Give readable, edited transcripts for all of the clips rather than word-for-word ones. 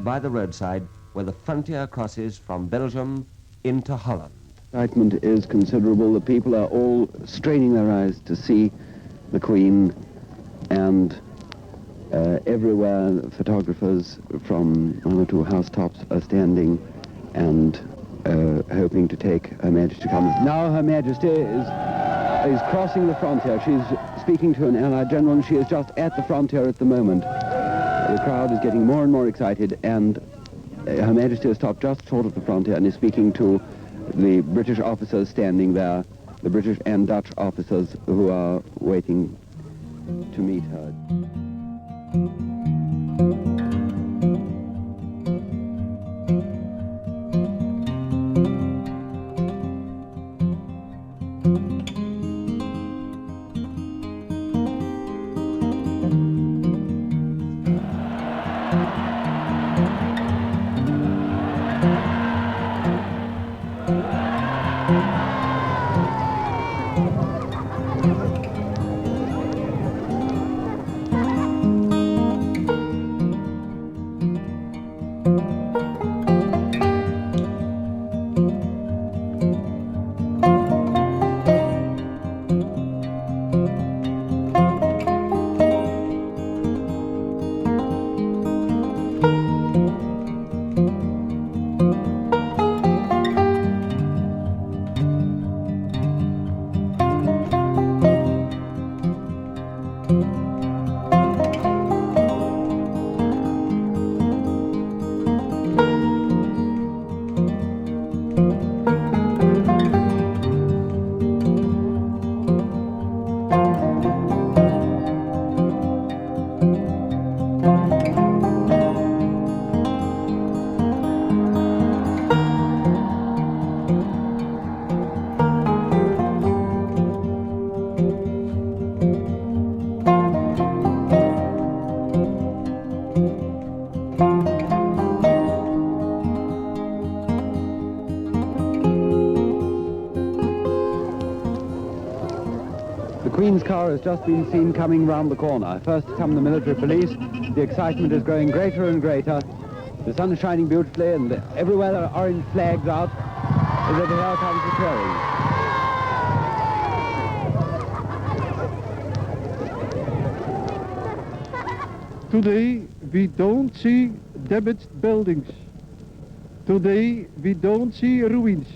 by the roadside where the frontier crosses from Belgium into Holland. Excitement is considerable. The people are all straining their eyes to see the Queen, and everywhere photographers from one or two housetops are standing and hoping to take Her Majesty to come. Now Her Majesty is crossing the frontier. She's speaking to an Allied general, and she is just at the frontier at the moment. The crowd is getting more and more excited, and Her Majesty has stopped just short of the frontier and is speaking to the British officers standing there, the British and Dutch officers who are waiting to meet her. The Queen's car has just been seen coming round the corner. First come the military police. The excitement is growing greater and greater. The sun is shining beautifully, and everywhere there are orange flags out. As over here comes the touring. Today we don't see damaged buildings. Today we don't see ruins.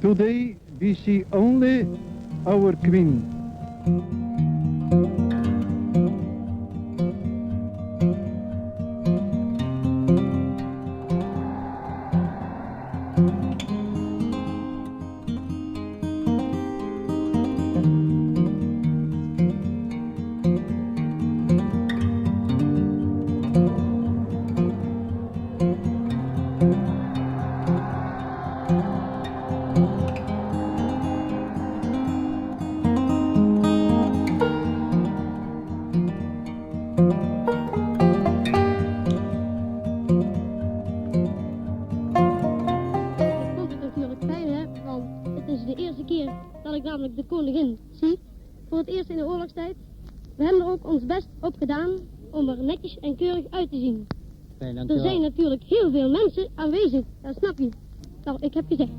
Today we see only our Queen. namelijk de koningin zie, voor het eerst in de oorlogstijd. We hebben er ook ons best op gedaan om er netjes en keurig uit te zien. Er zijn natuurlijk heel veel mensen aanwezig, dat snap je. Nou, ik heb gezegd.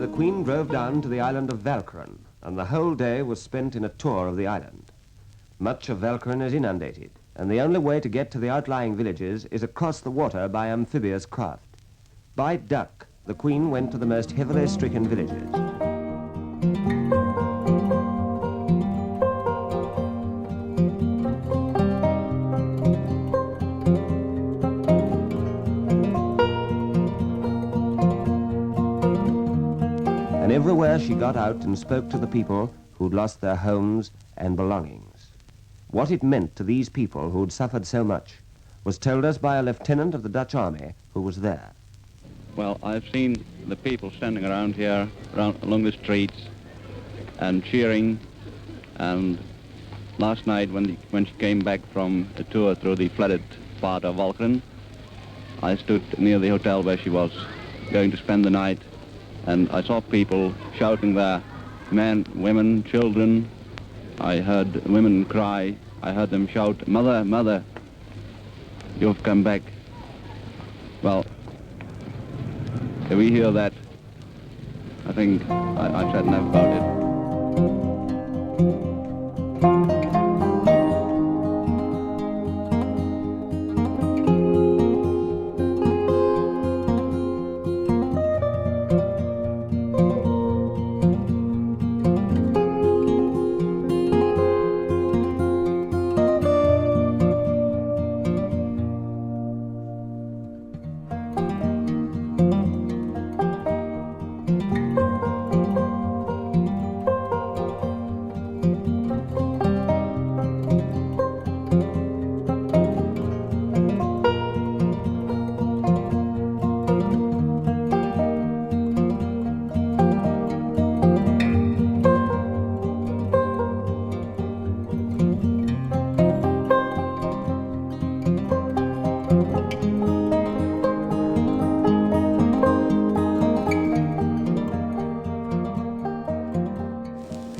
the Queen drove down to the island of Walcheren, and the whole day was spent in a tour of the island. Much of Walcheren is inundated, and the only way to get to the outlying villages is across the water by amphibious craft. By duck, the Queen went to the most heavily stricken villages. And everywhere she got out and spoke to the people who'd lost their homes and belongings. What it meant to these people who'd suffered so much was told us by a lieutenant of the Dutch army who was there. Well, I've seen the people standing around here, along the streets, and cheering. And last night, when she came back from a tour through the flooded part of Walcheren, I stood near the hotel where she was going to spend the night, and I saw people shouting there, men, women, children. I heard women cry. I heard them shout, "Mother, mother, you've come back." Well, if we hear that, I think I've said enough about it.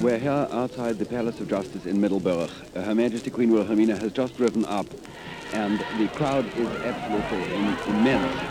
We're here outside the Palace of Justice in Middelburg. Her Majesty Queen Wilhelmina has just driven up, and the crowd is absolutely immense.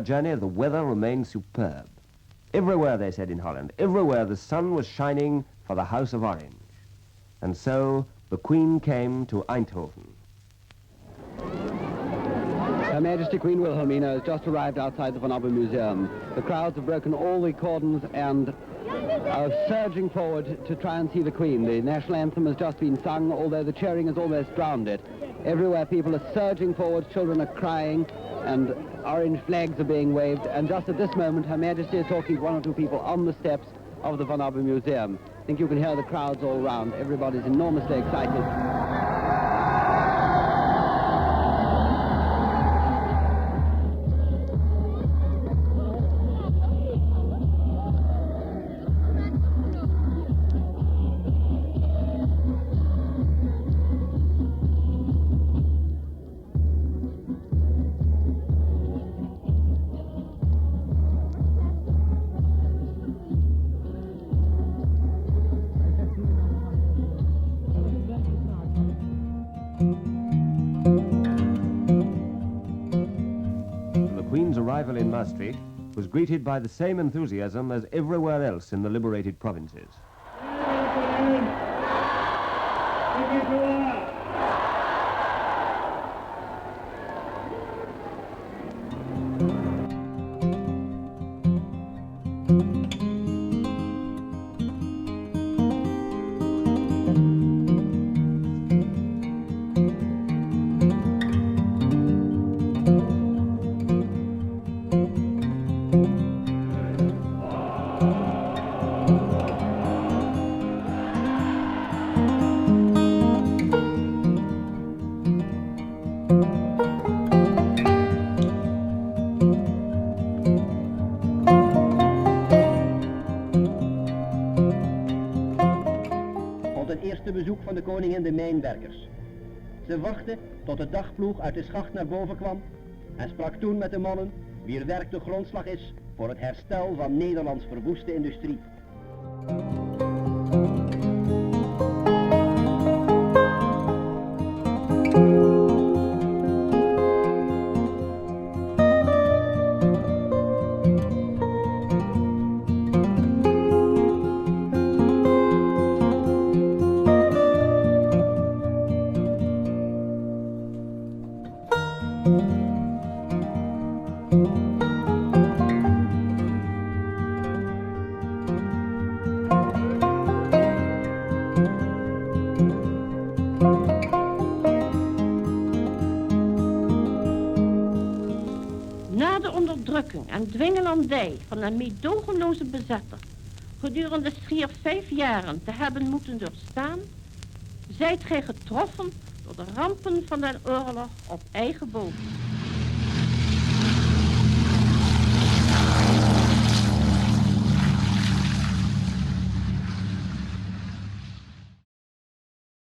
her journey, the weather remained superb. Everywhere, they said in Holland, everywhere the sun was shining for the House of Orange. And so the Queen came to Eindhoven. Her Majesty Queen Wilhelmina has just arrived outside the Van Abbe Museum. The crowds have broken all the cordons and are surging forward to try and see the Queen. The national anthem has just been sung, although the cheering has almost drowned it. Everywhere people are surging forward, children are crying, and orange flags are being waved. And just at this moment, Her Majesty is talking to one or two people on the steps of the Van Abbe Museum. I think you can hear the crowds all around. Everybody's enormously excited. The Queen's arrival in Maastricht was greeted by the same enthusiasm as everywhere else in the liberated provinces. Het eerste bezoek van de koningin de mijnwerkers. Ze wachtte tot de dagploeg uit de schacht naar boven kwam en sprak toen met de mannen wier werk de grondslag is voor het herstel van Nederlands verwoeste industrie. Na de onderdrukking en dwingelandij van een meedogenloze bezetter gedurende schier 5 jaren te hebben moeten doorstaan, zijt gij getroffen door de rampen van den oorlog op eigen bodem.